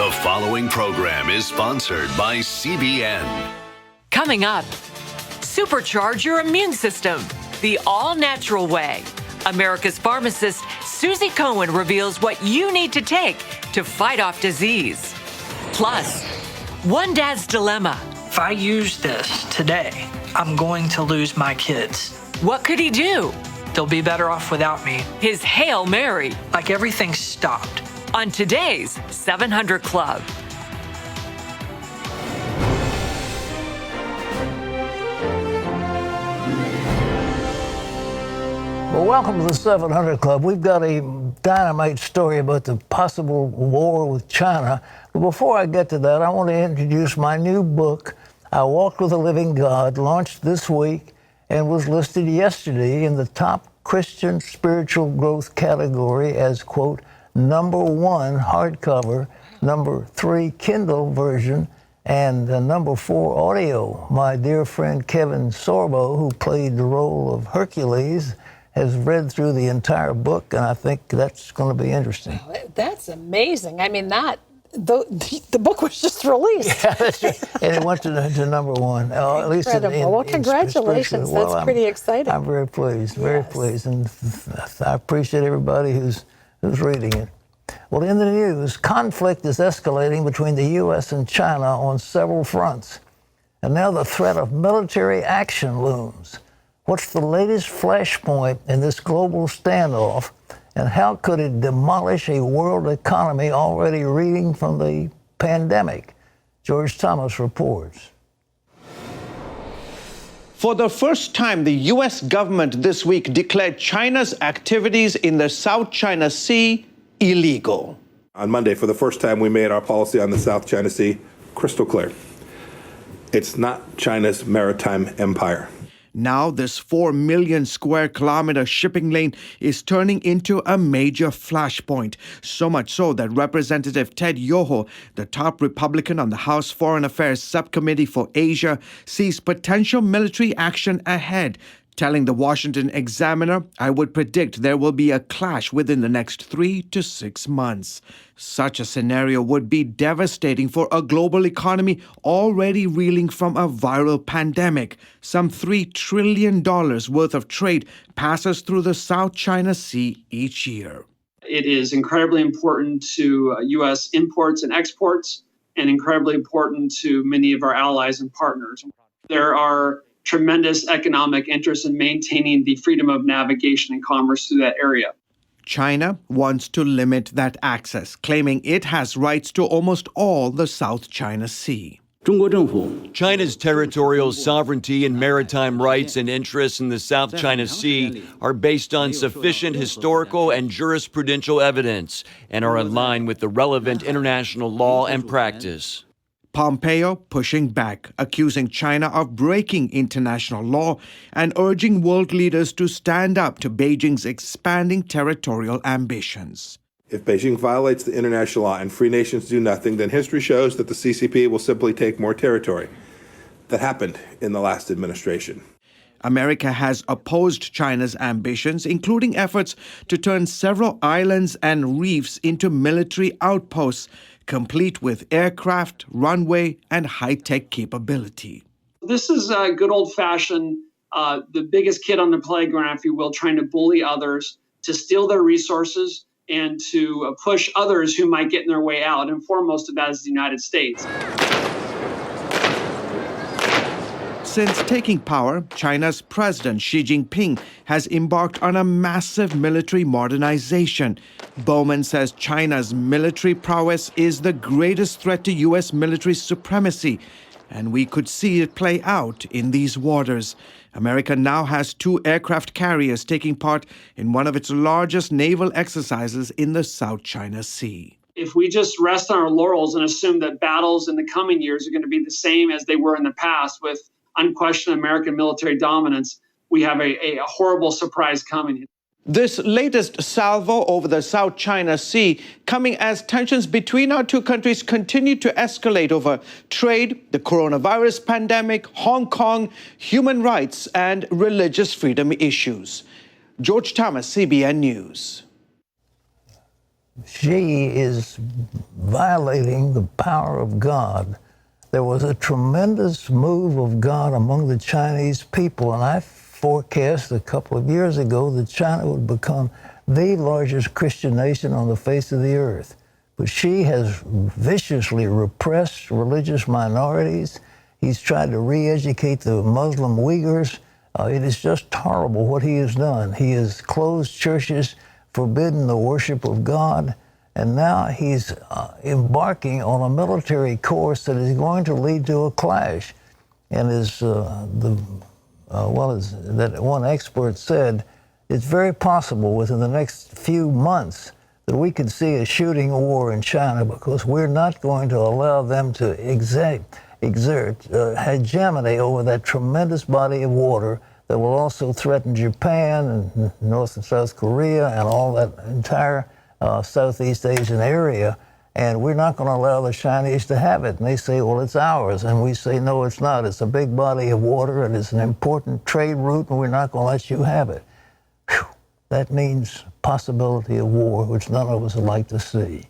The following program is sponsored by CBN. Coming up, supercharge your immune system the all-natural way. America's Pharmacist, Suzy Cohen, reveals what you need to take to fight off disease. Plus, one dad's dilemma. If I use this today, I'm going to lose my kids. What could he do? They'll be better off without me. His Hail Mary. Like everything stopped. On today's 700 Club. Well, welcome to the 700 Club. We've got a dynamite story about the possible war with China. But before I get to that, I want to introduce my new book, I Walked with the Living God, launched this week and was listed yesterday in the top Christian spiritual growth category as, quote, #1 hardcover, #3 Kindle version, and #4 audio. My dear friend Kevin Sorbo, who played the role of Hercules, has read through the entire book, and I think that's going to be interesting. Oh, that's amazing. I mean, the book was just released. Yeah, that's right. And it went to #1. At least well, congratulations. That's pretty exciting. I'm very pleased, very pleased. And I appreciate everybody who's reading it. Well, in the news, conflict is escalating between the U.S. and China on several fronts. And now the threat of military action looms. What's the latest flashpoint in this global standoff, and how could it demolish a world economy already reeling from the pandemic? George Thomas reports. For the first time, the U.S. government this week declared China's activities in the South China Sea illegal. On Monday, for the first time, we made our policy on the South China Sea crystal clear. It's not China's maritime empire. Now this 4 million square kilometer shipping lane is turning into a major flashpoint, so much so that Representative Ted Yoho, the top Republican on the House Foreign Affairs Subcommittee for Asia, sees potential military action ahead, telling the Washington Examiner, "I would predict there will be a clash within the next 3 to 6 months. Such a scenario would be devastating for a global economy already reeling from a viral pandemic. Some $3 trillion worth of trade passes through the South China Sea each year. It is incredibly important to U.S. imports and exports, and incredibly important to many of our allies and partners. There are tremendous economic interest in maintaining the freedom of navigation and commerce through that area. China wants to limit that access, claiming it has rights to almost all the South China Sea. China's territorial sovereignty and maritime rights and interests in the South China Sea are based on sufficient historical and jurisprudential evidence and are in line with the relevant international law and practice. Pompeo pushing back, accusing China of breaking international law and urging world leaders to stand up to Beijing's expanding territorial ambitions. If Beijing violates the international law and free nations do nothing, then history shows that the CCP will simply take more territory. That happened in the last administration. America has opposed China's ambitions, including efforts to turn several islands and reefs into military outposts, complete with aircraft, runway, and high-tech capability. This is a good old-fashioned, the biggest kid on the playground, if you will, trying to bully others, to steal their resources, and to push others who might get in their way out, and foremost of that is the United States. Since taking power, China's President Xi Jinping has embarked on a massive military modernization. Bowman says China's military prowess is the greatest threat to U.S. military supremacy, and we could see it play out in these waters. America now has 2 aircraft carriers taking part in one of its largest naval exercises in the South China Sea. If we just rest on our laurels and assume that battles in the coming years are going to be the same as they were in the past with unquestioned American military dominance, we have a horrible surprise coming. This latest salvo over the South China Sea coming as tensions between our two countries continue to escalate over trade, the coronavirus pandemic, Hong Kong, human rights, and religious freedom issues. George Thomas, CBN News. she is violating the power of God. There was a tremendous move of God among the Chinese people, and I forecast a couple of years ago that China would become the largest Christian nation on the face of the earth. But she has viciously repressed religious minorities. He's tried to re-educate the Muslim Uyghurs. It is just horrible what he has done. He has closed churches, forbidden the worship of God, and now he's embarking on a military course that is going to lead to a clash. And as that one expert said, it's very possible within the next few months that we could see a shooting war in China, because we're not going to allow them to exert hegemony over that tremendous body of water that will also threaten Japan and North and South Korea and all that entire Southeast Asian area. And we're not going to allow the Chinese to have it. And they say, well, it's ours. And we say, no, it's not. It's a big body of water, and it's an important trade route, and we're not going to let you have it. Whew. That means possibility of war, which none of us would like to see.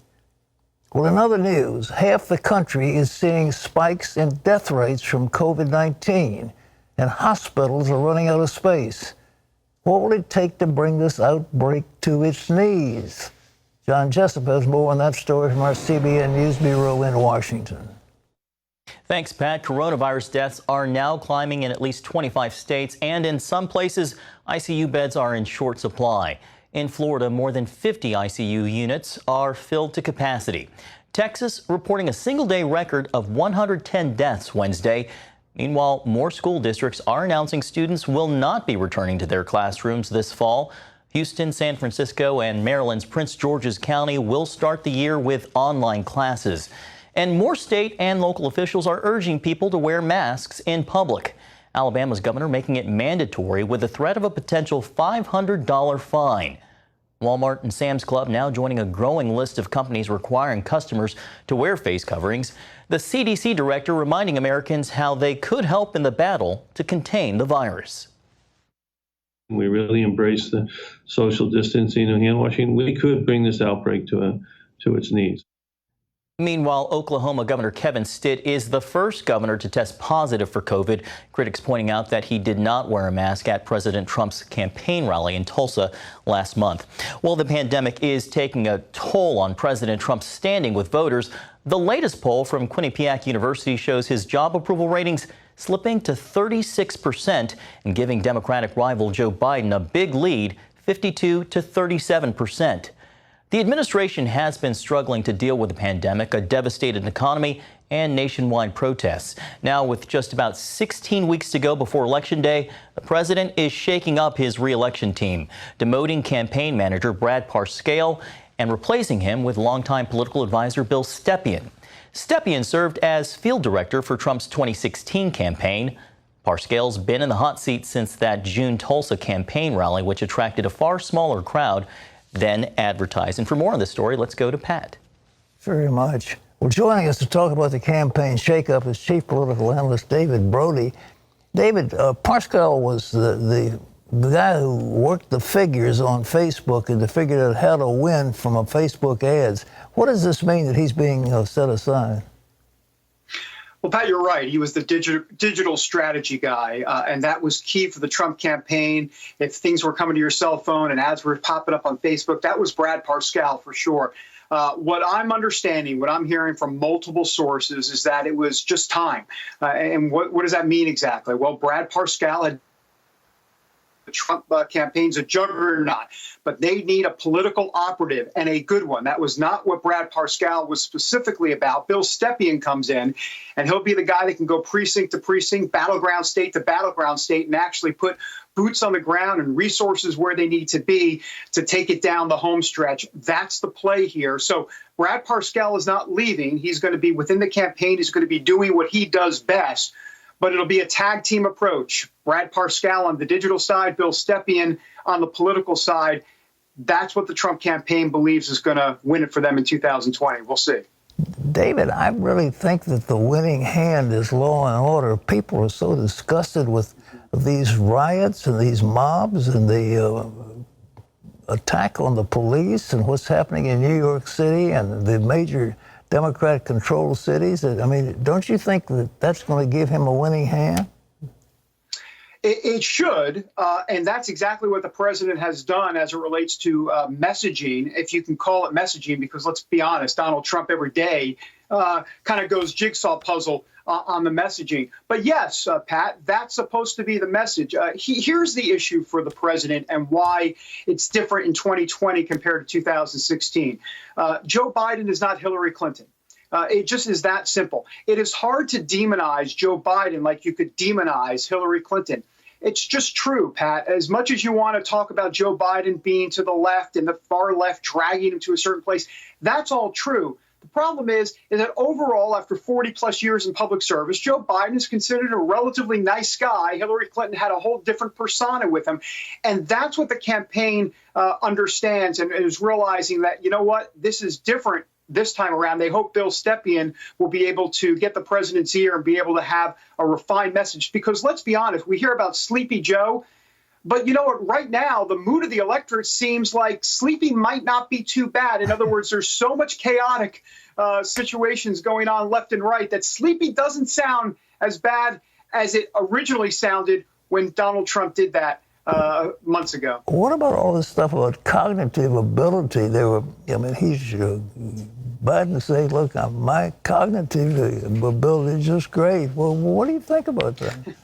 Well, in other news, half the country is seeing spikes in death rates from COVID-19, and hospitals are running out of space. What will it take to bring this outbreak to its knees? John Jessup has more on that story from our CBN News Bureau in Washington. Thanks, Pat. Coronavirus deaths are now climbing in at least 25 states, and in some places, ICU beds are in short supply. In Florida, more than 50 ICU units are filled to capacity. Texas reporting a single-day record of 110 deaths Wednesday. Meanwhile, more school districts are announcing students will not be returning to their classrooms this fall. Houston, San Francisco, and Maryland's Prince George's County will start the year with online classes. And more state and local officials are urging people to wear masks in public. Alabama's governor making it mandatory with the threat of a potential $500 fine. Walmart and Sam's Club now joining a growing list of companies requiring customers to wear face coverings. The CDC director reminding Americans how they could help in the battle to contain the virus. We really embrace the social distancing and hand washing. We could bring this outbreak to its knees. Meanwhile, Oklahoma Governor Kevin Stitt is the first governor to test positive for COVID. Critics pointing out that he did not wear a mask at President Trump's campaign rally in Tulsa last month. Well, the pandemic is taking a toll on President Trump's standing with voters. The latest poll from Quinnipiac University shows his job approval ratings slipping to 36% and giving Democratic rival Joe Biden a big lead, 52 to 37%. The administration has been struggling to deal with the pandemic, a devastated economy, and nationwide protests. Now, with just about 16 weeks to go before Election Day, the president is shaking up his re-election team, demoting campaign manager Brad Parscale and replacing him with longtime political advisor Bill Stepien. Stepien served as field director for Trump's 2016 campaign. Parscale's been in the hot seat since that June Tulsa campaign rally, which attracted a far smaller crowd than advertised. And for more on this story, let's go to Pat. Very much. Well, joining us to talk about the campaign shakeup is Chief Political Analyst David Brody. David, Parscale was the guy who worked the figures on Facebook and to figure out how to win from a Facebook ads. What does this mean that he's being set aside? Well, Pat, you're right. He was the digital strategy guy, and that was key for the Trump campaign. If things were coming to your cell phone and ads were popping up on Facebook, that was Brad Parscale for sure. What I'm understanding, what I'm hearing from multiple sources is that it was just time. And what does that mean exactly? Well, Brad Parscale had the Trump campaign's a juggernaut, but they need a political operative and a good one. That was not what Brad Parscale was specifically about. Bill Stepien comes in, and he'll be the guy that can go precinct to precinct, battleground state to battleground state, and actually put boots on the ground and resources where they need to be to take it down the home stretch. That's the play here. So Brad Parscale is not leaving. He's going to be within the campaign. He's going to be doing what he does best. But it'll be a tag team approach. Brad Parscale on the digital side, Bill Stepien on the political side. That's what the Trump campaign believes is going to win it for them in 2020. We'll see. David, I really think that the winning hand is law and order. People are so disgusted with these riots and these mobs and the attack on the police and what's happening in New York City and the major Democrat-controlled cities? I mean, don't you think that that's going to give him a winning hand? It should, and that's exactly what the president has done as it relates to messaging, if you can call it messaging, because let's be honest, Donald Trump every day kind of goes jigsaw puzzle on the messaging. But yes, Pat, that's supposed to be the message. Here's the issue for the president and why it's different in 2020 compared to 2016. Joe Biden is not Hillary Clinton. It just is that simple. It is hard to demonize Joe Biden like you could demonize Hillary Clinton. It's just true, Pat. As much as you want to talk about Joe Biden being to the left and the far left dragging him to a certain place, that's all true. The problem is that overall, after 40 plus years in public service, Joe Biden is considered a relatively nice guy. Hillary Clinton had a whole different persona with him. And that's what the campaign understands and is realizing that, you know what, this is different this time around. They hope Bill Stepien will be able to get the president's ear and be able to have a refined message. Because let's be honest, we hear about Sleepy Joe. But you know what? Right now, the mood of the electorate seems like Sleepy might not be too bad. In other words, there's so much chaotic situations going on left and right that Sleepy doesn't sound as bad as it originally sounded when Donald Trump did that months ago. What about all this stuff about cognitive ability? Biden said, look, my cognitive ability is just great. Well, what do you think about that?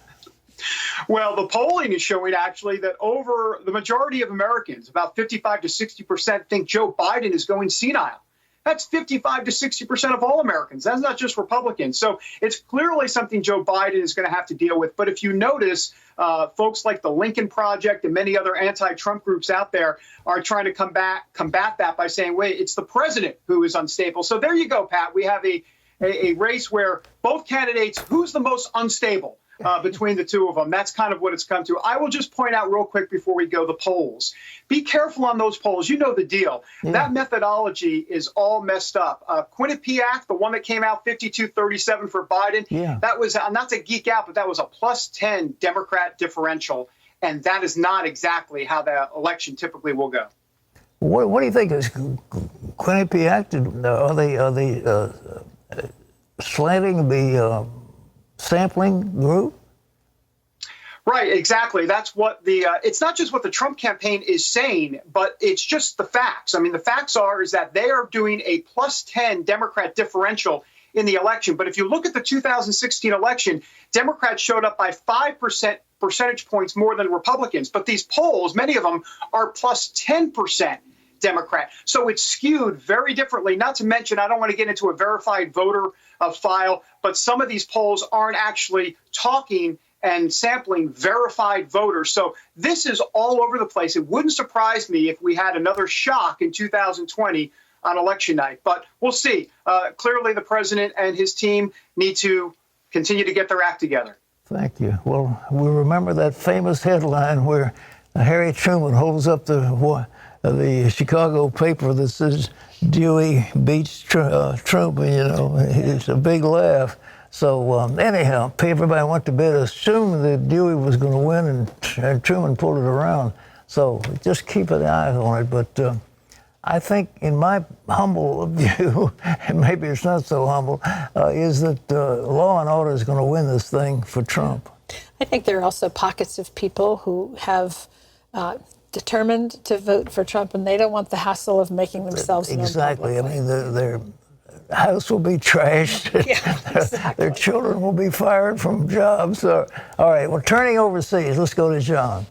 Well, the polling is showing actually that over the majority of Americans, about 55 to 60%, think Joe Biden is going senile. That's 55 to 60% of all Americans. That's not just Republicans. So it's clearly something Joe Biden is going to have to deal with. But if you notice, folks like the Lincoln Project and many other anti-Trump groups out there are trying to combat that by saying, wait, it's the president who is unstable. So there you go, Pat. We have a race where both candidates, who's the most unstable? Between the two of them. That's kind of what it's come to. I will just point out real quick before we go the polls. Be careful on those polls. You know the deal. Yeah. That methodology is all messed up. Quinnipiac, the one that came out 52-37 for Biden, that was, not to geek out, but that was a +10 Democrat differential. And that is not exactly how the election typically will go. What do you think is Quinnipiac? Are they slanting the sampling group? Right, exactly. That's what it's not just what the Trump campaign is saying, but it's just the facts. I mean, the facts is that they are doing a +10 Democrat differential in the election. But if you look at the 2016 election, Democrats showed up by 5% percentage points more than Republicans. But these polls, many of them are +10% Democrat. So it's skewed very differently. Not to mention, I don't want to get into a verified voter file, but some of these polls aren't actually talking and sampling verified voters. So this is all over the place. It wouldn't surprise me if we had another shock in 2020 on election night, but we'll see. Clearly, the president and his team need to continue to get their act together. Thank you. Well, we remember that famous headline where Harry Truman holds up the Chicago paper that says Dewey beats Truman, you know. It's a big laugh. So anyhow, everybody went to bed assuming that Dewey was going to win, and Truman pulled it around. So just keep an eye on it. But I think in my humble view, and maybe it's not so humble, is that law and order is going to win this thing for Trump. I think there are also pockets of people who have determined to vote for Trump, and they don't want the hassle of making themselves known exactly. publicly. I mean, their house will be trashed. Yeah, exactly. Their children will be fired from jobs. All right, well, turning overseas, let's go to John.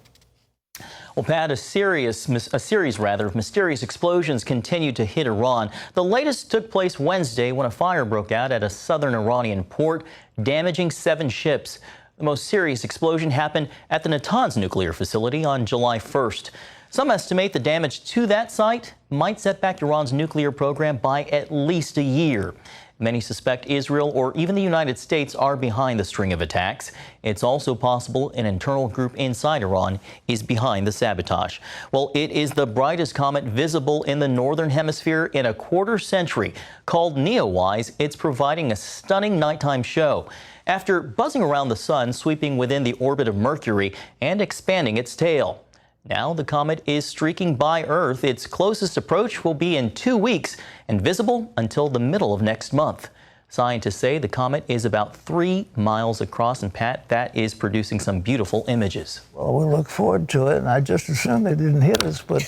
Well, Pat, a series of mysterious explosions continue to hit Iran. The latest took place Wednesday when a fire broke out at a southern Iranian port, damaging 7 ships. The most serious explosion happened at the Natanz nuclear facility on July 1st. Some estimate the damage to that site might set back Iran's nuclear program by at least a year. Many suspect Israel or even the United States are behind the string of attacks. It's also possible an internal group inside Iran is behind the sabotage. Well, it is the brightest comet visible in the northern hemisphere in a quarter century. Called Neowise, it's providing a stunning nighttime show. After buzzing around the sun, sweeping within the orbit of Mercury and expanding its tail. Now the comet is streaking by Earth. Its closest approach will be in 2 weeks and visible until the middle of next month. Scientists say the comet is about 3 miles across, and Pat, that is producing some beautiful images. Well, we look forward to it, and I just assumed they didn't hit us, but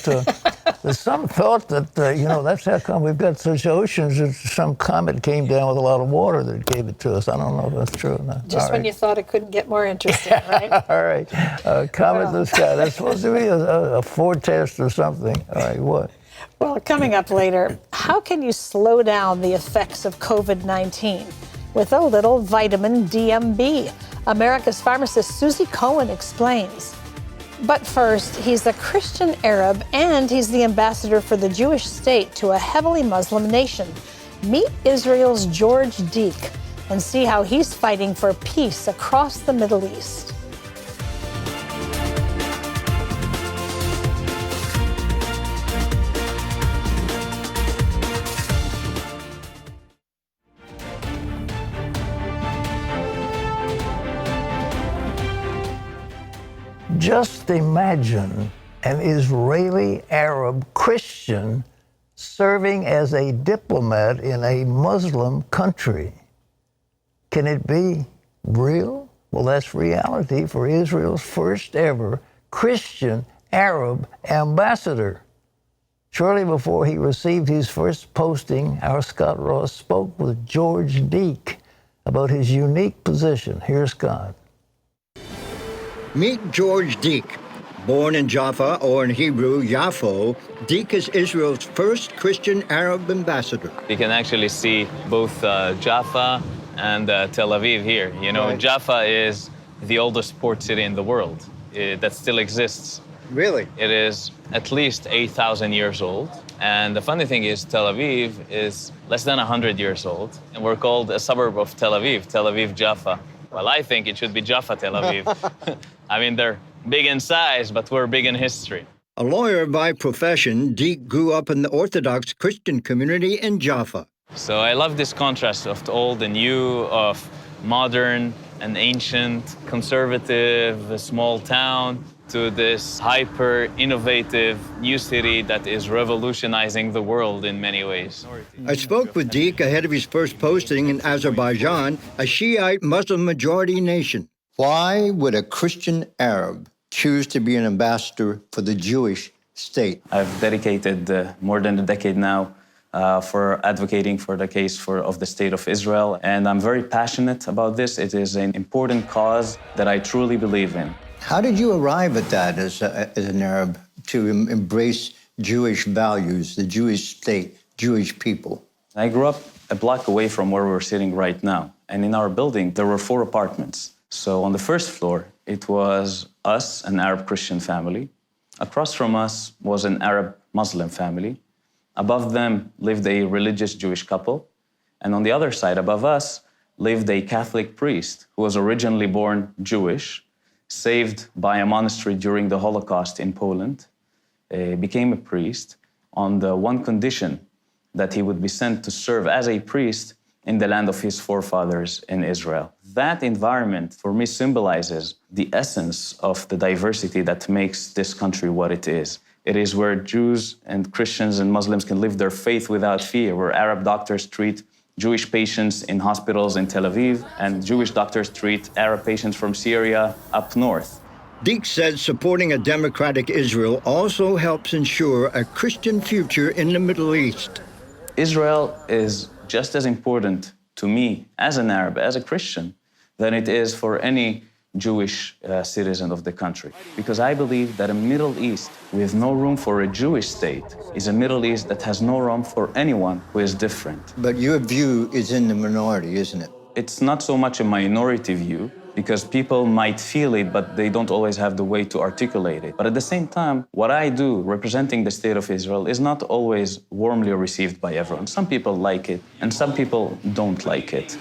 there's some thought that, that's how come we've got such oceans. That some comet came down with a lot of water that gave it to us. I don't know if that's true or not. Just when you thought it couldn't get more interesting, right? All right. Comet in the sky. That's supposed to be a foretest or something. All right, what? Well, coming up later, how can you slow down the effects of COVID-19 with a little vitamin DMB? America's pharmacist Suzy Cohen explains. But first, he's a Christian Arab and he's the ambassador for the Jewish state to a heavily Muslim nation. Meet Israel's George Deek and see how he's fighting for peace across the Middle East. Just imagine an Israeli Arab Christian serving as a diplomat in a Muslim country. Can it be real? Well, that's reality for Israel's first ever Christian Arab ambassador. Shortly before he received his first posting, our Scott Ross spoke with George Deek about his unique position. Here's Scott. Meet George Deek. Born in Jaffa, or in Hebrew, Yaffo, Deek is Israel's first Christian Arab ambassador. You can actually see both Jaffa and Tel Aviv here. You know, right. Jaffa is the oldest port city in the world that still exists. Really? It is at least 8,000 years old. And the funny thing is, Tel Aviv is less than 100 years old. And we're called a suburb of Tel Aviv Jaffa. Well, I think it should be Jaffa, Tel Aviv. I mean, they're big in size, but we're big in history. A lawyer by profession, Deek grew up in the Orthodox Christian community in Jaffa. So I love this contrast of the old and new, of modern and ancient, conservative, small town, to this hyper-innovative new city that is revolutionizing the world in many ways. I spoke with Deek ahead of his first posting in Azerbaijan, a Shiite Muslim-majority nation. Why would a Christian Arab choose to be an ambassador for the Jewish state? I've dedicated more than a decade now for advocating for the case of the state of Israel, and I'm very passionate about this. It is an important cause that I truly believe in. How did you arrive at that as an Arab, to embrace Jewish values, the Jewish state, Jewish people? I grew up a block away from where we're sitting right now. And in our building, there were 4 apartments. So on the first floor, it was us, an Arab Christian family. Across from us was an Arab Muslim family. Above them lived a religious Jewish couple. And on the other side, above us, lived a Catholic priest who was originally born Jewish, saved by a monastery during the Holocaust in Poland, became a priest on the one condition that he would be sent to serve as a priest in the land of his forefathers in Israel. That environment, for me, symbolizes the essence of the diversity that makes this country what it is. It is where Jews and Christians and Muslims can live their faith without fear, where Arab doctors treat Jewish patients in hospitals in Tel Aviv, and Jewish doctors treat Arab patients from Syria up north. Deek said supporting a democratic Israel also helps ensure a Christian future in the Middle East. Israel is just as important to me as an Arab, as a Christian, than it is for any Jewish citizen of the country. Because I believe that a Middle East with no room for a Jewish state is a Middle East that has no room for anyone who is different. But your view is in the minority, isn't it? It's not so much a minority view, because people might feel it, but they don't always have the way to articulate it. But at the same time, what I do, representing the state of Israel, is not always warmly received by everyone. Some people like it, and some people don't like it.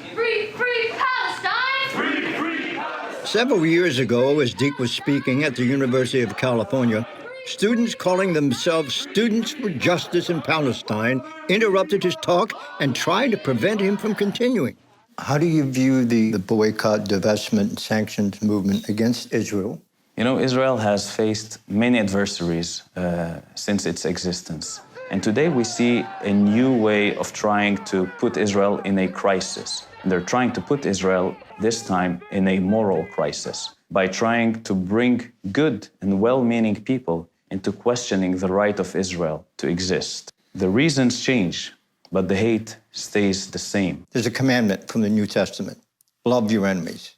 Several years ago, as Deek was speaking at the University of California, students calling themselves Students for Justice in Palestine interrupted his talk and tried to prevent him from continuing. How do you view the boycott, divestment, and sanctions movement against Israel? You know, Israel has faced many adversaries since its existence. And today we see a new way of trying to put Israel in a crisis. And they're trying to put Israel, this time, in a moral crisis by trying to bring good and well-meaning people into questioning the right of Israel to exist. The reasons change, but the hate stays the same. There's a commandment from the New Testament. Love your enemies.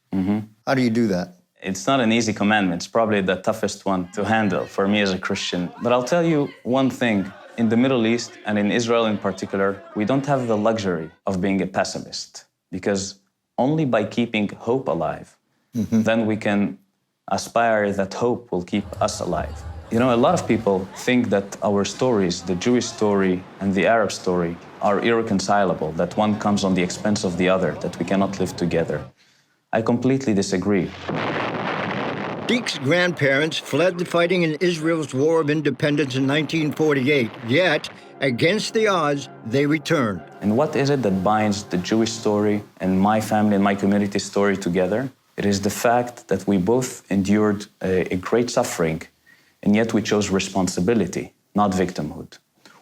How do you do that? It's not an easy commandment. It's probably the toughest one to handle for me as a Christian. But I'll tell you one thing. In the Middle East, and in Israel in particular, we don't have the luxury of being a pessimist, because only by keeping hope alive, then we can aspire that hope will keep us alive. You know, a lot of people think that our stories, the Jewish story and the Arab story, are irreconcilable, that one comes on the expense of the other, that we cannot live together. I completely disagree. Deek's grandparents fled the fighting in Israel's War of Independence in 1948, yet, against the odds, they returned. And what is it that binds the Jewish story and my family and my community story together? It is the fact that we both endured a great suffering, and yet we chose responsibility, not victimhood.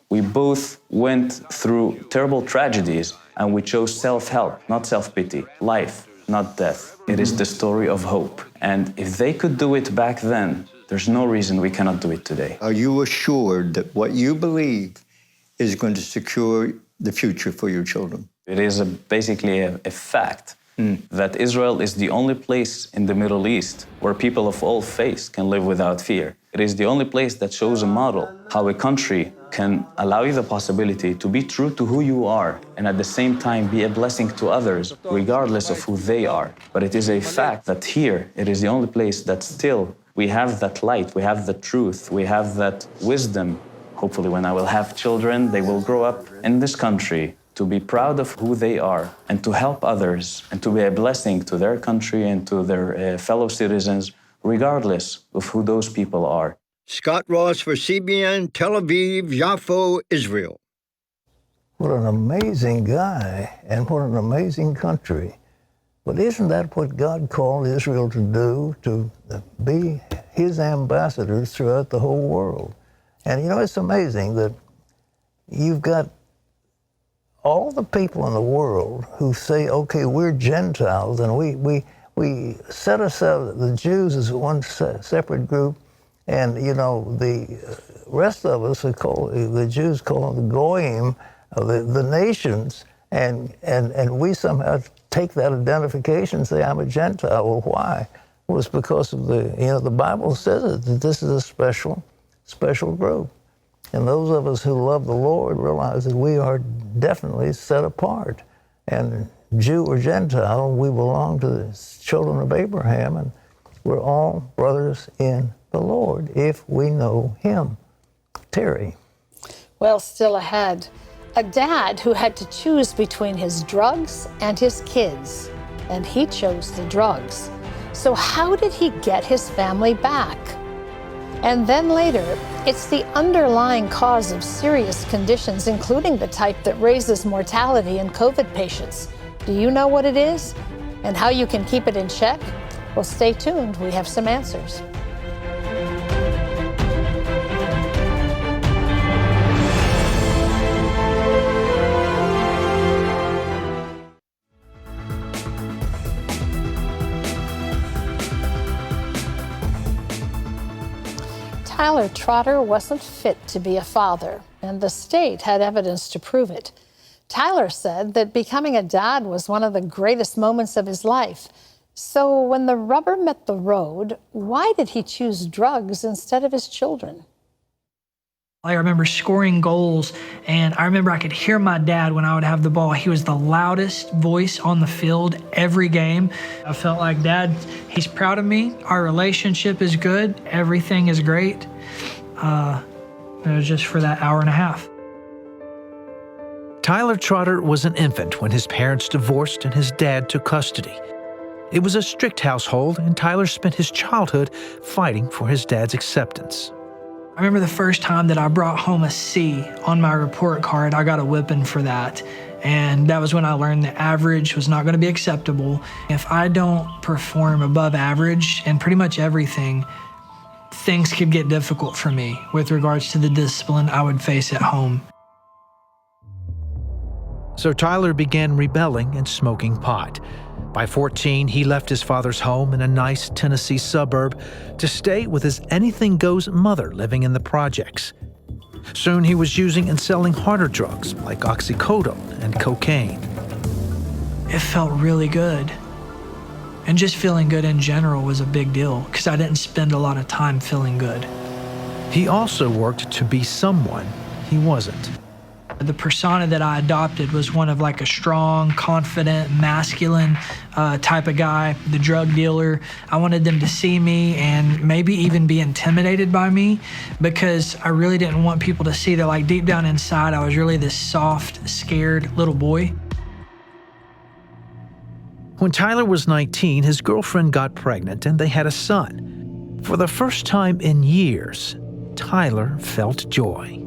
We both went through terrible tragedies, and we chose self-help, not self-pity, life, not death. It is the story of hope. And if they could do it back then, there's no reason we cannot do it today. Are you assured that what you believe is going to secure the future for your children? It is basically a fact that Israel is the only place in the Middle East where people of all faiths can live without fear. It is the only place that shows a model how a country can allow you the possibility to be true to who you are and at the same time be a blessing to others regardless of who they are. But it is a fact that here it is the only place that still we have that light, we have the truth, we have that wisdom. Hopefully when I will have children, they will grow up in this country to be proud of who they are and to help others and to be a blessing to their country and to their fellow citizens, regardless of who those people are. Scott Ross for CBN, Tel Aviv, Yaffo, Israel. What an amazing guy, and what an amazing country. But isn't that what God called Israel to do, to be his ambassadors throughout the whole world? And you know, it's amazing that you've got all the people in the world who say, okay, we're Gentiles, and we set ourselves, the Jews as one separate group, and, you know, the rest of us are called, the Jews call them the Goyim, the nations, and we somehow take that identification and say, I'm a Gentile. Well, why? Well, it's because of the, you know, the Bible says it, that this is a special group. And those of us who love the Lord realize that we are definitely set apart. And Jew or Gentile, we belong to the children of Abraham, and we're all brothers in the Lord if we know him. Terry. Well, still ahead, a dad who had to choose between his drugs and his kids, and he chose the drugs. So how did he get his family back? And then later, it's the underlying cause of serious conditions, including the type that raises mortality in COVID patients. Do you know what it is? And how you can keep it in check? Well, stay tuned. We have some answers. Tyler Trotter wasn't fit to be a father, and the state had evidence to prove it. Tyler said that becoming a dad was one of the greatest moments of his life. So when the rubber met the road, why did he choose drugs instead of his children? I remember scoring goals, and I remember I could hear my dad when I would have the ball. He was the loudest voice on the field every game. I felt like, Dad, he's proud of me. Our relationship is good. Everything is great. It was just for that hour and a half. Tyler Trotter was an infant when his parents divorced and his dad took custody. It was a strict household, and Tyler spent his childhood fighting for his dad's acceptance. I remember the first time that I brought home a C on my report card. I got a whipping for that. And that was when I learned that average was not going to be acceptable. If I don't perform above average in pretty much everything, things could get difficult for me with regards to the discipline I would face at home. So Tyler began rebelling and smoking pot. By 14, he left his father's home in a nice Tennessee suburb to stay with his anything-goes mother living in the projects. Soon he was using and selling harder drugs like oxycodone and cocaine. It felt really good. And just feeling good in general was a big deal because I didn't spend a lot of time feeling good. He also worked to be someone he wasn't. The persona that I adopted was one of like a strong, confident, masculine type of guy, the drug dealer. I wanted them to see me and maybe even be intimidated by me because I really didn't want people to see that like deep down inside I was really this soft, scared little boy. When Tyler was 19, his girlfriend got pregnant and they had a son. For the first time in years, Tyler felt joy.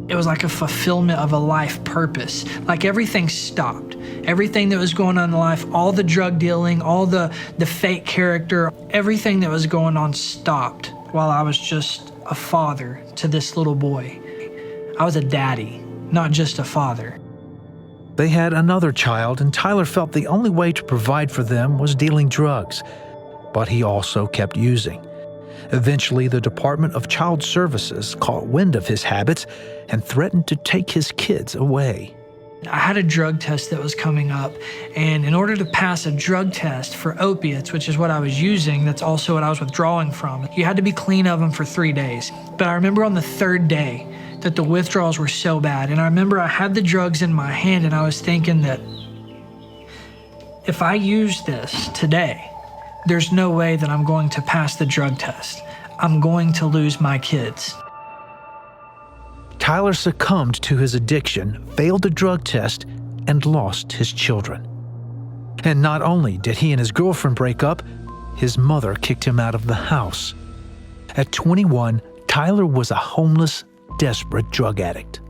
It was like a fulfillment of a life purpose. Like everything stopped. Everything that was going on in life, all the drug dealing, all the fake character, everything that was going on stopped while I was just a father to this little boy. I was a daddy, not just a father. They had another child, and Tyler felt the only way to provide for them was dealing drugs. But he also kept using. Eventually, the Department of Child Services caught wind of his habits and threatened to take his kids away. I had a drug test that was coming up, and in order to pass a drug test for opiates, which is what I was using, that's also what I was withdrawing from, you had to be clean of them for 3 days. But I remember on the third day that the withdrawals were so bad, and I remember I had the drugs in my hand, and I was thinking that if I use this today, there's no way that I'm going to pass the drug test. I'm going to lose my kids. Tyler succumbed to his addiction, failed the drug test, and lost his children. And not only did he and his girlfriend break up, his mother kicked him out of the house. At 21, Tyler was a homeless, desperate drug addict.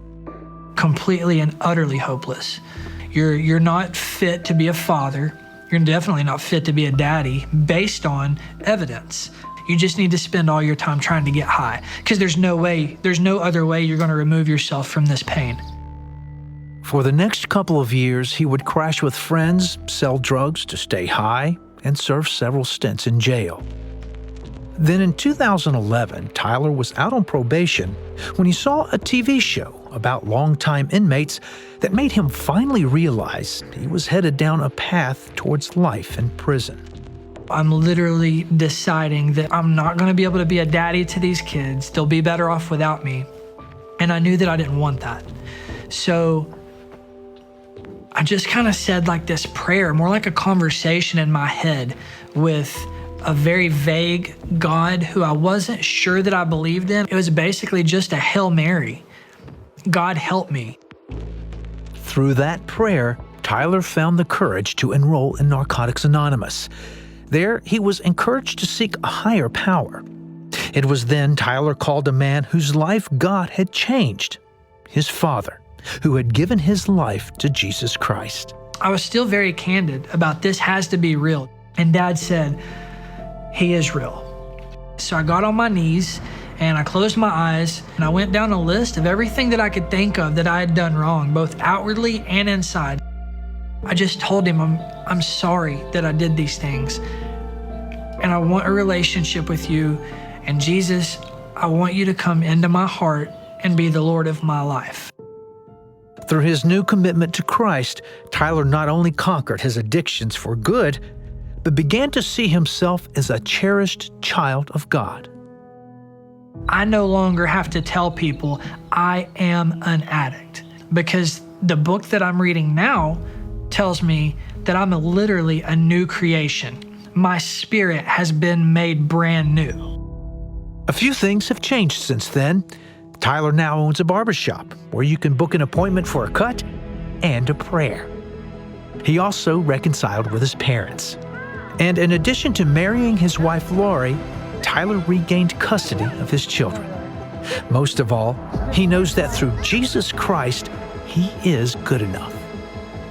Completely and utterly hopeless. You're not fit to be a father. You're definitely not fit to be a daddy based on evidence. You just need to spend all your time trying to get high because there's no other way you're going to remove yourself from this pain. For the next couple of years, he would crash with friends, sell drugs to stay high, and serve several stints in jail. Then in 2011, Tyler was out on probation when he saw a TV show about longtime inmates that made him finally realize he was headed down a path towards life in prison. I'm literally deciding that I'm not going to be able to be a daddy to these kids. They'll be better off without me. And I knew that I didn't want that. So I just kind of said like this prayer, more like a conversation in my head with a very vague God who I wasn't sure that I believed in. It was basically just a Hail Mary. God help me. Through that prayer, Tyler found the courage to enroll in Narcotics Anonymous. There, he was encouraged to seek a higher power. It was then Tyler called a man whose life God had changed, his father, who had given his life to Jesus Christ. I was still very candid about this has to be real. And Dad said, he is real. So I got on my knees and I closed my eyes and I went down a list of everything that I could think of that I had done wrong, both outwardly and inside. I just told him, I'm sorry that I did these things. And I want a relationship with you. And Jesus, I want you to come into my heart and be the Lord of my life. Through his new commitment to Christ, Tyler not only conquered his addictions for good, but began to see himself as a cherished child of God. I no longer have to tell people I am an addict because the book that I'm reading now tells me that I'm literally a new creation. My spirit has been made brand new. A few things have changed since then. Tyler now owns a barbershop where you can book an appointment for a cut and a prayer. He also reconciled with his parents. And in addition to marrying his wife Lori, Tyler regained custody of his children. Most of all, he knows that through Jesus Christ, he is good enough.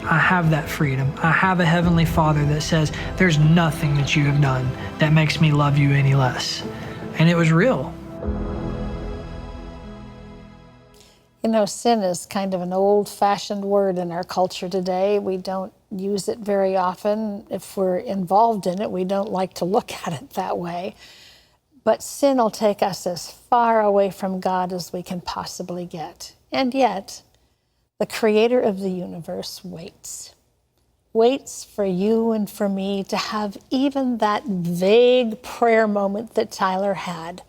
I have that freedom. I have a Heavenly Father that says, there's nothing that you have done that makes me love you any less. And it was real. You know, sin is kind of an old-fashioned word in our culture today. We don't use it very often. If we're involved in it, we don't like to look at it that way. But sin will take us as far away from God as we can possibly get. And yet, the creator of the universe waits for you and for me to have even that vague prayer moment that Tyler had.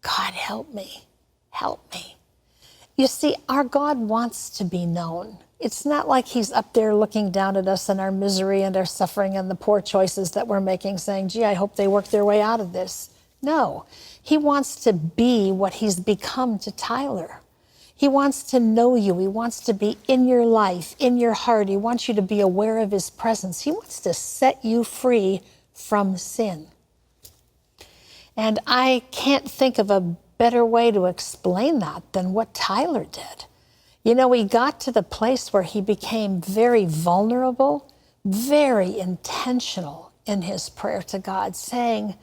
God, help me, help me. You see, our God wants to be known. It's not like he's up there looking down at us and our misery and our suffering and the poor choices that we're making, saying, gee, I hope they work their way out of this. No, he wants to be what he's become to Tyler. He wants to know you. He wants to be in your life, in your heart. He wants you to be aware of his presence. He wants to set you free from sin. And I can't think of a better way to explain that than what Tyler did. You know, he got to the place where he became very vulnerable, very intentional in his prayer to God, saying,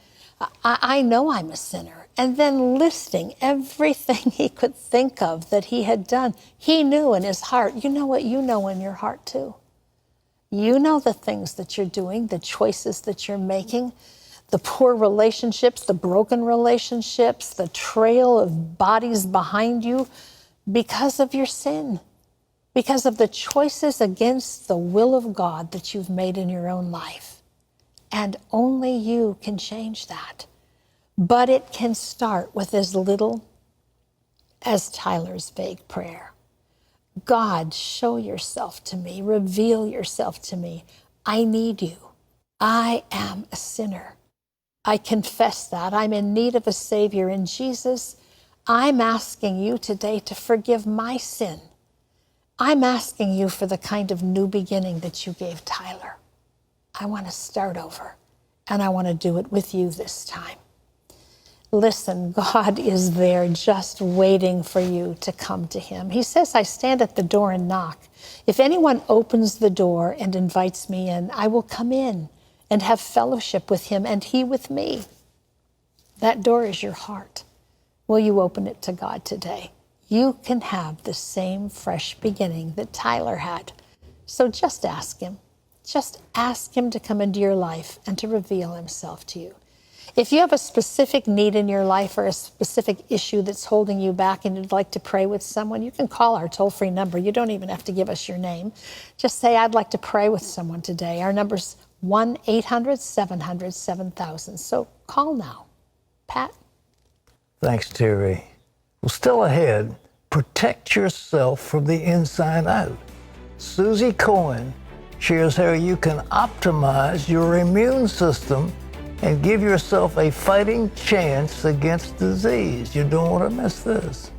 I know I'm a sinner. And then listing everything he could think of that he had done. He knew in his heart. You know what you know in your heart too? You know the things that you're doing, the choices that you're making, the poor relationships, the broken relationships, the trail of bodies behind you because of your sin, because of the choices against the will of God that you've made in your own life. And only you can change that. But it can start with as little as Tyler's vague prayer. God, show yourself to me, reveal yourself to me. I need you. I am a sinner. I confess that. I'm in need of a Savior. And Jesus, I'm asking you today to forgive my sin. I'm asking you for the kind of new beginning that you gave Tyler. I want to start over, and I want to do it with you this time. Listen, God is there just waiting for you to come to him. He says, I stand at the door and knock. If anyone opens the door and invites me in, I will come in and have fellowship with him and he with me. That door is your heart. Will you open it to God today? You can have the same fresh beginning that Tyler had. So just ask him. Just ask him to come into your life and to reveal himself to you. If you have a specific need in your life or a specific issue that's holding you back and you'd like to pray with someone, you can call our toll-free number. You don't even have to give us your name. Just say, I'd like to pray with someone today. Our number's 1-800-700-7000. So call now. Pat? Thanks, Terry. Well, still ahead, protect yourself from the inside out. Suzy Cohen shares how you can optimize your immune system and give yourself a fighting chance against disease. You don't want to miss this.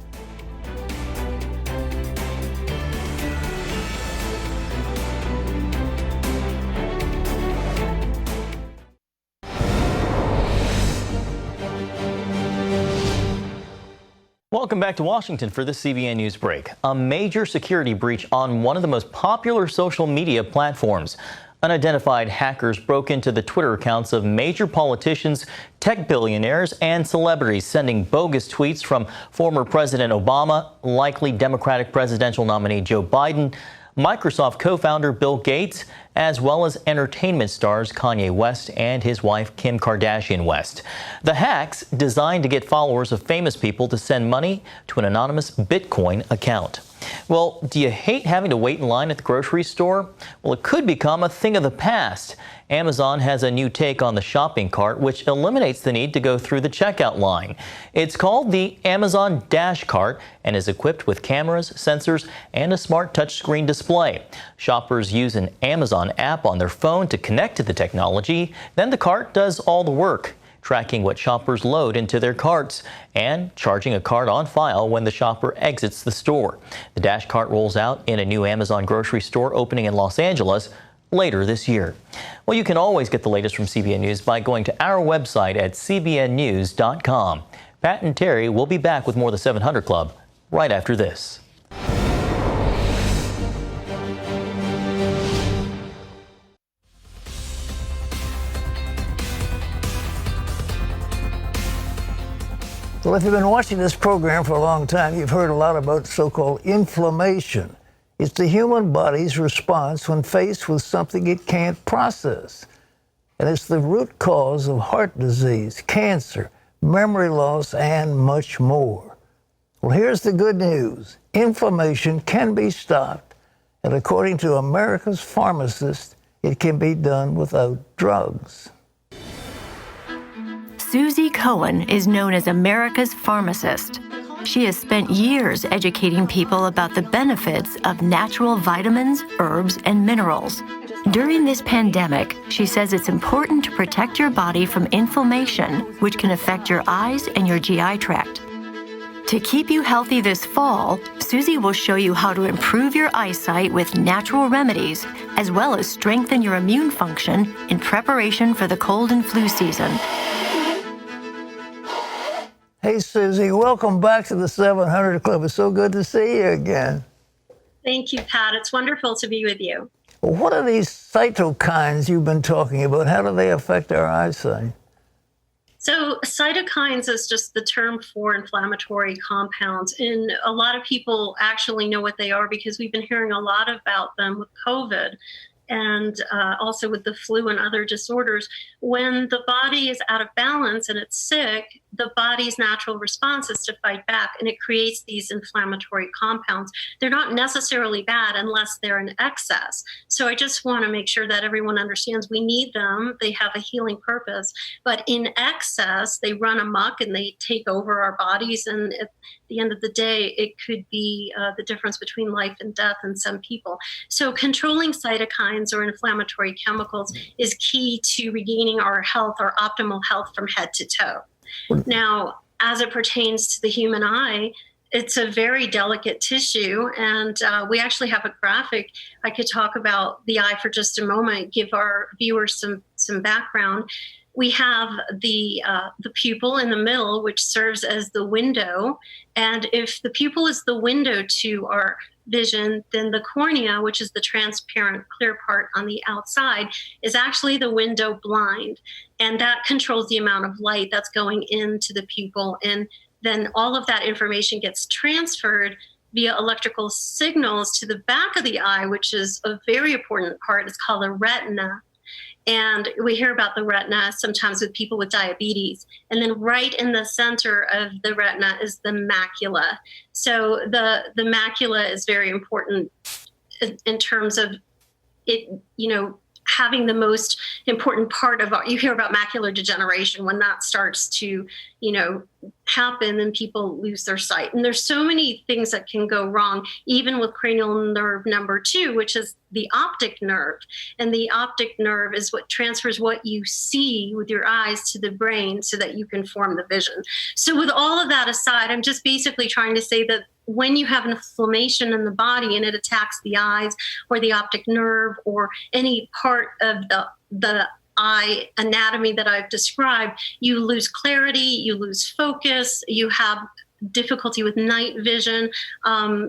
Welcome back to Washington for the Cbn News Break. A major security breach on one of the most popular social media platforms. Unidentified hackers broke into the Twitter accounts of major politicians, tech billionaires, and celebrities, sending bogus tweets from former President Obama, likely Democratic presidential nominee Joe Biden, Microsoft co-founder Bill Gates, as well as entertainment stars Kanye West and his wife Kim Kardashian West. The hacks designed to get followers of famous people to send money to an anonymous Bitcoin account. Well, do you hate having to wait in line at the grocery store? Well, it could become a thing of the past. Amazon has a new take on the shopping cart, which eliminates the need to go through the checkout line. It's called the Amazon Dash Cart and is equipped with cameras, sensors, and a smart touchscreen display. Shoppers use an Amazon app on their phone to connect to the technology. Then the cart does all the work, tracking what shoppers load into their carts and charging a card on file when the shopper exits the store. The Dash Cart rolls out in a new Amazon grocery store opening in Los Angeles later this year. Well, you can always get the latest from CBN News by going to our website at cbnnews.com. Pat and Terry will be back with more of the 700 Club right after this. Well, if you've been watching this program for a long time, you've heard a lot about so-called inflammation. It's the human body's response when faced with something it can't process. And it's the root cause of heart disease, cancer, memory loss, and much more. Well, here's the good news. Inflammation can be stopped, and according to America's Pharmacist, it can be done without drugs. Suzy Cohen is known as America's Pharmacist. She has spent years educating people about the benefits of natural vitamins, herbs, and minerals. During this pandemic, she says it's important to protect your body from inflammation, which can affect your eyes and your GI tract. To keep you healthy this fall, Suzy will show you how to improve your eyesight with natural remedies, as well as strengthen your immune function in preparation for the cold and flu season. Hey, Suzy, welcome back to the 700 Club. It's so good to see you again. Thank you, Pat. It's wonderful to be with you. Well, what are these cytokines you've been talking about? How do they affect our eyesight? So cytokines is just the term for inflammatory compounds. And a lot of people actually know what they are because we've been hearing a lot about them with COVID and also with the flu and other disorders. When the body is out of balance and it's sick, the body's natural response is to fight back, and it creates these inflammatory compounds. They're not necessarily bad unless they're in excess. So I just want to make sure that everyone understands we need them. They have a healing purpose, but in excess, they run amok and they take over our bodies. And at the end of the day, it could be the difference between life and death in some people. So controlling cytokines or inflammatory chemicals is key to regaining our health, our optimal health from head to toe. Now, as it pertains to the human eye, it's a very delicate tissue, and we actually have a graphic. I could talk about the eye for just a moment, give our viewers some background. We have the pupil in the middle, which serves as the window. And if the pupil is the window to our vision, then the cornea, which is the transparent clear part on the outside, is actually the window blind. And that controls the amount of light that's going into the pupil. And then all of that information gets transferred via electrical signals to the back of the eye, which is a very important part. It's called the retina. And we hear about the retina sometimes with people with diabetes. And then right in the center of the retina is the macula. So the macula is very important in terms of it, having the most important part of you hear about macular degeneration. When that starts to, happen, then people lose their sight. And there's so many things that can go wrong, even with cranial nerve number 2, which is the optic nerve. And the optic nerve is what transfers what you see with your eyes to the brain so that you can form the vision. So with all of that aside, I'm just basically trying to say that when you have inflammation in the body and it attacks the eyes or the optic nerve or any part of the eye anatomy that I've described, you lose clarity, you lose focus, you have difficulty with night vision,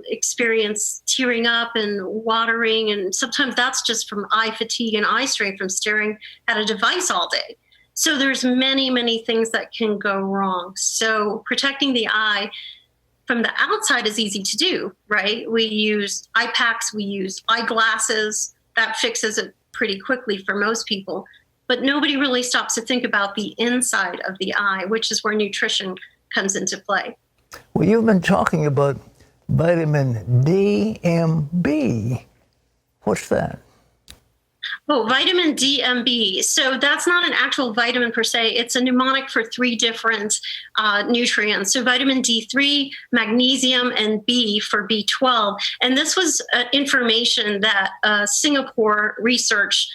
experience tearing up and watering, and sometimes that's just from eye fatigue and eye strain from staring at a device all day. So there's many, many things that can go wrong. So protecting the eye from the outside is easy to do, right? We use eye packs, we use eyeglasses. That fixes it pretty quickly for most people. But nobody really stops to think about the inside of the eye, which is where nutrition comes into play. Well, you've been talking about vitamin DMB. What's that? Oh, vitamin DMB. So that's not an actual vitamin per se. It's a mnemonic for 3 different nutrients. So vitamin D3, magnesium, and B for B12. And this was information that Singapore research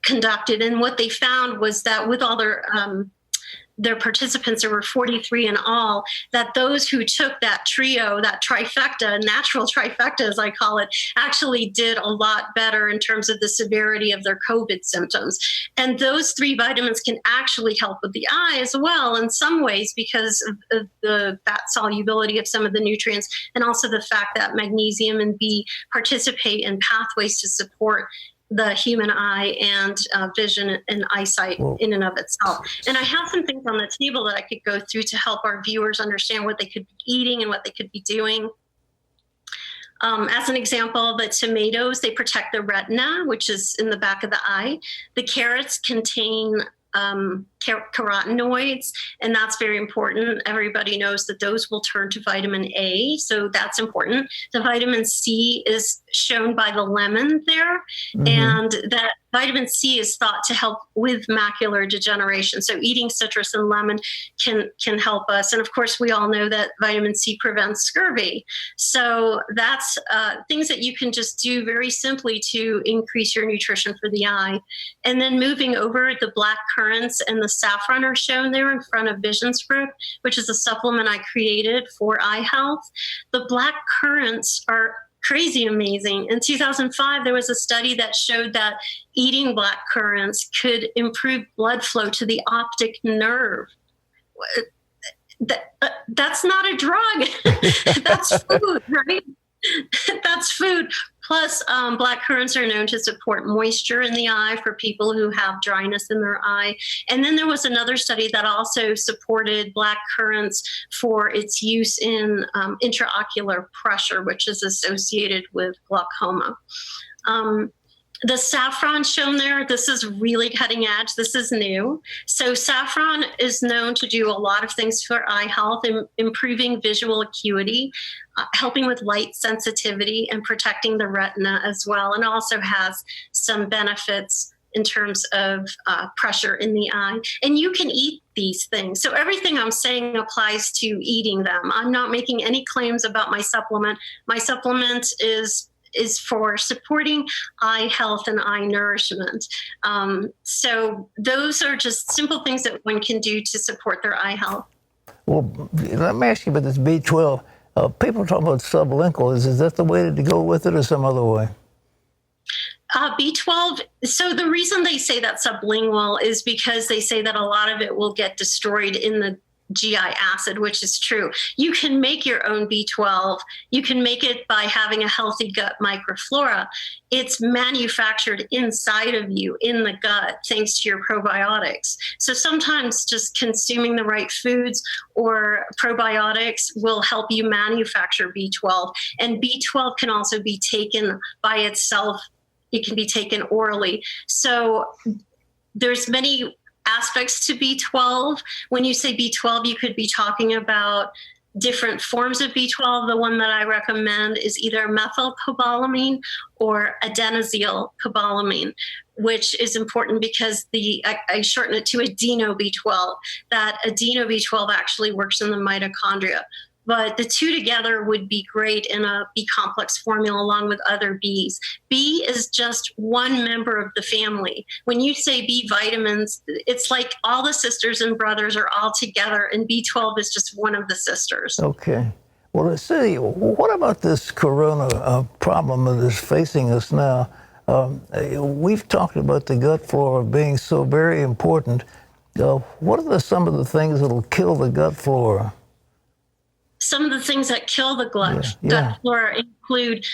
conducted. And what they found was that with all their participants, there were 43 in all, that those who took that trio, that trifecta, natural trifecta as I call it, actually did a lot better in terms of the severity of their COVID symptoms. And those 3 vitamins can actually help with the eye as well in some ways because of the fat solubility of some of the nutrients, and also the fact that magnesium and B participate in pathways to support the human eye and vision and eyesight in and of itself. And I have some things on the table that I could go through to help our viewers understand what they could be eating and what they could be doing. As an example, the tomatoes, they protect the retina, which is in the back of the eye. The carrots contain carotenoids, and that's very important. Everybody knows that those will turn to vitamin A, so that's important. The vitamin C is shown by the lemon there, and that vitamin C is thought to help with macular degeneration. So eating citrus and lemon can help us. And of course, we all know that vitamin C prevents scurvy. So that's things that you can just do very simply to increase your nutrition for the eye. And then moving over, the black currants and the saffron are shown there in front of Vision Script, which is a supplement I created for eye health. The black currants are crazy amazing. In 2005, there was a study that showed that eating black currants could improve blood flow to the optic nerve. That's not a drug. That's food, right? That's food. Plus, black currants are known to support moisture in the eye for people who have dryness in their eye. And then there was another study that also supported black currants for its use in intraocular pressure, which is associated with glaucoma. The saffron shown there, this is really cutting edge. This is new. So saffron is known to do a lot of things for eye health, improving visual acuity, helping with light sensitivity, and protecting the retina as well, and also has some benefits in terms of pressure in the eye. And you can eat these things. So everything I'm saying applies to eating them. I'm not making any claims about my supplement. My supplement is for supporting eye health and eye nourishment. So those are just simple things that one can do to support their eye health. Well, let me ask you about this B12. People talk about sublingual. Is that the way to go with it or some other way? B12, so the reason they say that sublingual is because they say that a lot of it will get destroyed in the GI acid, which is true. You can make your own B12. You can make it by having a healthy gut microflora. It's manufactured inside of you in the gut thanks to your probiotics. So sometimes just consuming the right foods or probiotics will help you manufacture B12. And B12 can also be taken by itself. It can be taken orally. So there's many aspects to B12. When you say B12, you could be talking about different forms of B12. The one that I recommend is either methylcobalamin or adenosylcobalamin, which is important because I shorten it to adeno B12. That adeno B12 actually works in the mitochondria. But the two together would be great in a B complex formula along with other Bs. B is just one member of the family. When you say B vitamins, it's like all the sisters and brothers are all together, and B12 is just one of the sisters. Okay. Well, let's see. What about this corona problem that is facing us now? We've talked about the gut flora being so very important. What are some of the things that will kill the gut flora? Some of the things that kill the gut flora include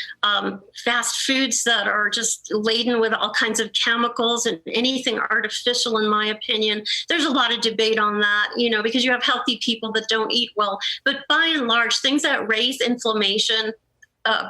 fast foods that are just laden with all kinds of chemicals and anything artificial, in my opinion. There's a lot of debate on that, because you have healthy people that don't eat well. But by and large, things that raise inflammation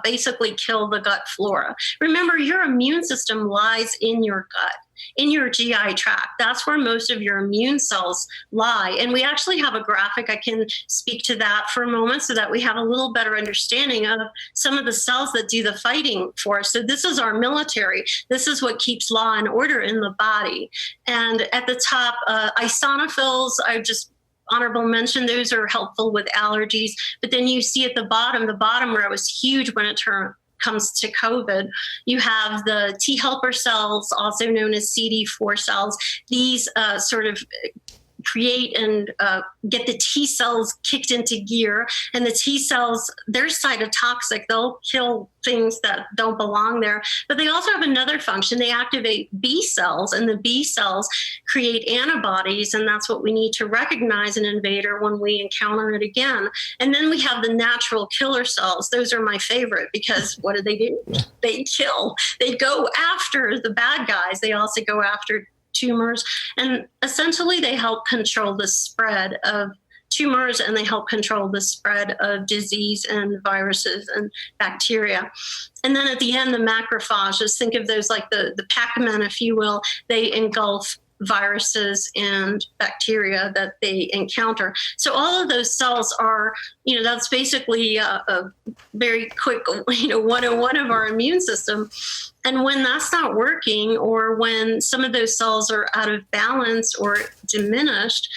basically kill the gut flora. Remember, your immune system lies in your gut, in your GI tract. That's where most of your immune cells lie. And we actually have a graphic. I can speak to that for a moment so that we have a little better understanding of some of the cells that do the fighting for us. So this is our military. This is what keeps law and order in the body. And at the top, eosinophils are just honorable mention. Those are helpful with allergies. But then you see at the bottom row is huge when it comes to COVID. You have the T helper cells, also known as CD4 cells. These sort of create and get the T cells kicked into gear. And the T cells, they're cytotoxic. They'll kill things that don't belong there. But they also have another function. They activate B cells, and the B cells create antibodies, and that's what we need to recognize an invader when we encounter it again. And then we have the natural killer cells. Those are my favorite because what do? They kill. They go after the bad guys. They also go after tumors, and essentially they help control the spread of tumors, and they help control the spread of disease and viruses and bacteria. And then at the end, the macrophages, think of those like the Pac-Man, if you will. They engulf viruses and bacteria that they encounter. So all of those cells are, that's basically a very quick, 101 of our immune system. And when that's not working, or when some of those cells are out of balance or diminished,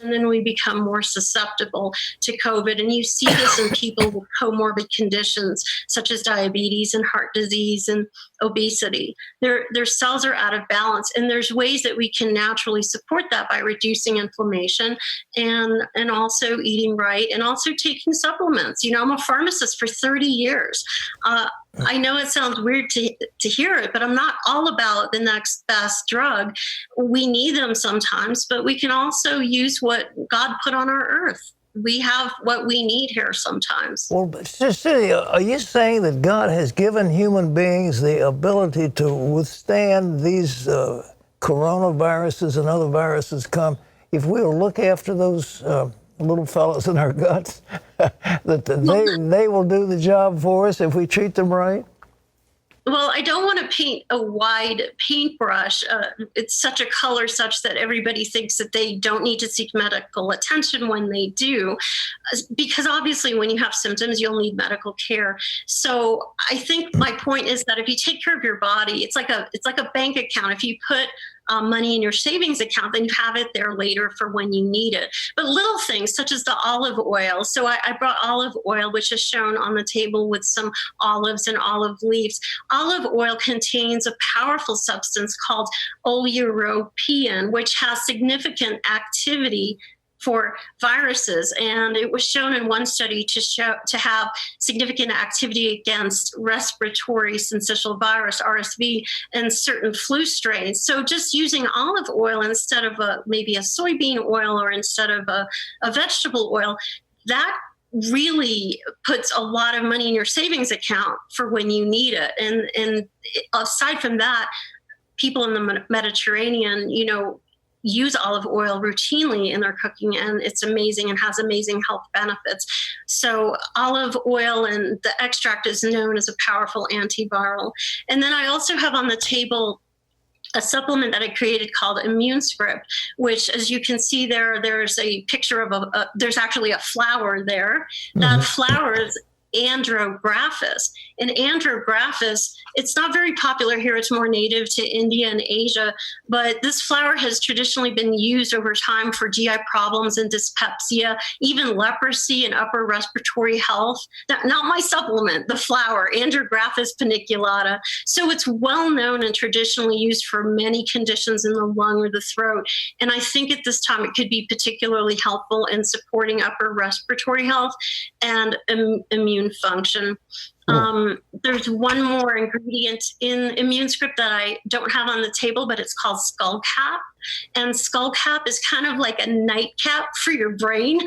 then we become more susceptible to COVID. And you see this in people with comorbid conditions such as diabetes and heart disease and obesity. Their cells are out of balance, and there's ways that we can naturally support that by reducing inflammation and also eating right and also taking supplements. I'm a pharmacist for 30 years. I know it sounds weird to hear it, but I'm not all about the next best drug. We need them sometimes, but we can also use what God put on our earth. We have what we need here sometimes. Well, Suzy, are you saying that God has given human beings the ability to withstand these coronaviruses and other viruses come if we'll look after those little fellows in our guts, that they will do the job for us if we treat them right? Well, I don't want to paint a wide paintbrush. It's such a color such that everybody thinks that they don't need to seek medical attention when they do, because obviously when you have symptoms, you'll need medical care. So I think my point is that if you take care of your body, it's like a bank account. If you put money in your savings account, then you have it there later for when you need it. But little things such as the olive oil. So I brought olive oil, which is shown on the table with some olives and olive leaves. Olive oil contains a powerful substance called oleuropein, which has significant activity for viruses, and it was shown in one study to have significant activity against respiratory syncytial virus (RSV) and certain flu strains. So just using olive oil instead of maybe a soybean oil or instead of a vegetable oil, that really puts a lot of money in your savings account for when you need it. And aside from that, people in the Mediterranean, use olive oil routinely in their cooking, and it's amazing and has amazing health benefits. So olive oil, and the extract is known as a powerful antiviral. And then I also have on the table a supplement that I created called Immune Script, which, as you can see there's a picture of there's actually a flower there. That flower is Andrographis. And Andrographis, it's not very popular here. It's more native to India and Asia. But this flower has traditionally been used over time for GI problems and dyspepsia, even leprosy and upper respiratory health. Not my supplement, the flower, Andrographis paniculata. So it's well known and traditionally used for many conditions in the lung or the throat. And I think at this time it could be particularly helpful in supporting upper respiratory health and immune function. There's one more ingredient in Immune Script that I don't have on the table, but it's called skullcap. And skullcap is kind of like a nightcap for your brain,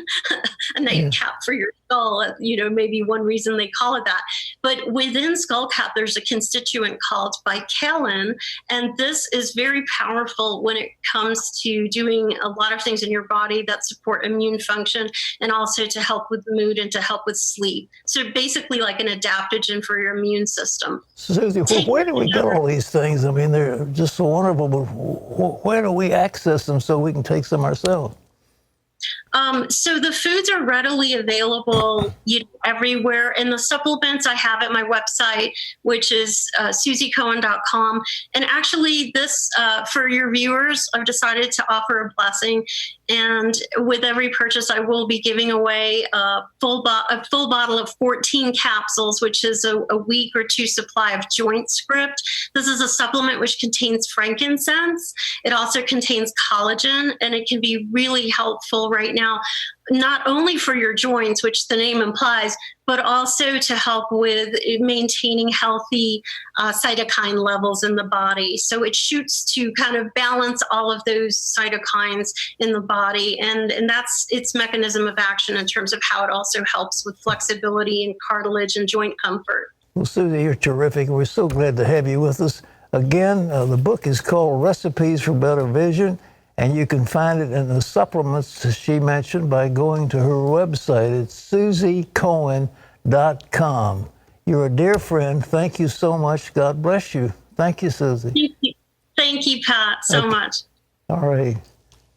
a nightcap for your skull, maybe one reason they call it that. But within skullcap, there's a constituent called bicalin, and this is very powerful when it comes to doing a lot of things in your body that support immune function and also to help with mood and to help with sleep. So basically like an adaptogen for your immune system. Suzy, where do we get all these things? I mean, they're just so wonderful, but where do we access them so we can take some ourselves? So the foods are readily available everywhere. And the supplements I have at my website, which is SuzyCohen.com. And actually this, for your viewers, I've decided to offer a blessing. And with every purchase, I will be giving away a full bottle of 14 capsules, which is a week or two supply of joint script. This is a supplement which contains frankincense. It also contains collagen, and it can be really helpful right now, not only for your joints, which the name implies, but also to help with maintaining healthy cytokine levels in the body. So it shoots to kind of balance all of those cytokines in the body. And that's its mechanism of action in terms of how it also helps with flexibility and cartilage and joint comfort. Well, Suzy, you're terrific. We're so glad to have you with us. Again, the book is called Recipes for Better Vision, and you can find it in the supplements she mentioned by going to her website. It's SuzyCohen.com. You're a dear friend. Thank you so much. God bless you. Thank you, Suzy. Thank you, Pat, so much. All right.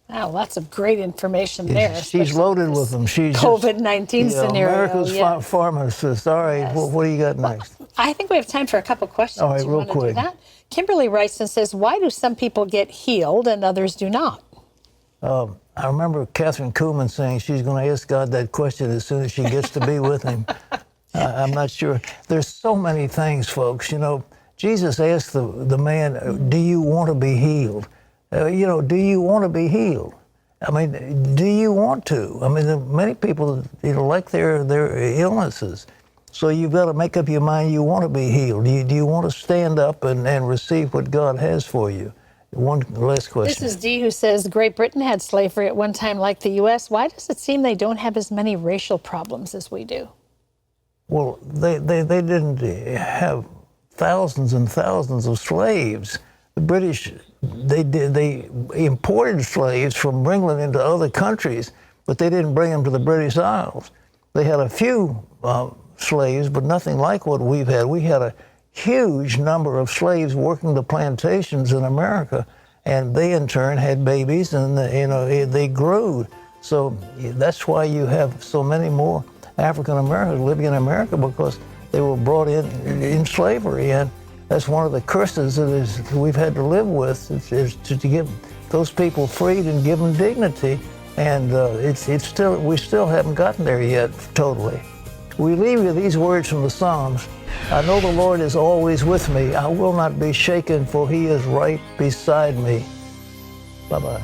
Wow, lots of great information there. She's loaded with them. She's COVID-19 scenario. America's pharmacist. All right, Yes. what do you got next? I think we have time for a couple questions. All right, You real wanna quick. Do that? Kimberly writes and says, why do some people get healed and others do not? I remember Catherine Kuhlman saying she's going to ask God that question as soon as she gets to be with him. I'm not sure. There's so many things, folks. You know, Jesus asked the man, do you want to be healed? Do you want to be healed? I mean, do you want to? I mean, many people, like their illnesses. So you've got to make up your mind you want to be healed. Do you want to stand up and receive what God has for you? One last question. This is Dee, who says Great Britain had slavery at one time like the U.S. Why does it seem they don't have as many racial problems as we do? Well, they didn't have thousands and thousands of slaves. The British, they imported slaves from England into other countries, but they didn't bring them to the British Isles. They had a few slaves, but nothing like what we've had. We had a huge number of slaves working the plantations in America, and they in turn had babies, and they grew. So that's why you have so many more African Americans living in America, because they were brought in slavery, and that's one of the curses that we've had to live with, is to give those people freed and give them dignity, and we still haven't gotten there yet totally. We leave you these words from the Psalms. I know the Lord is always with me. I will not be shaken, for he is right beside me. Bye-bye.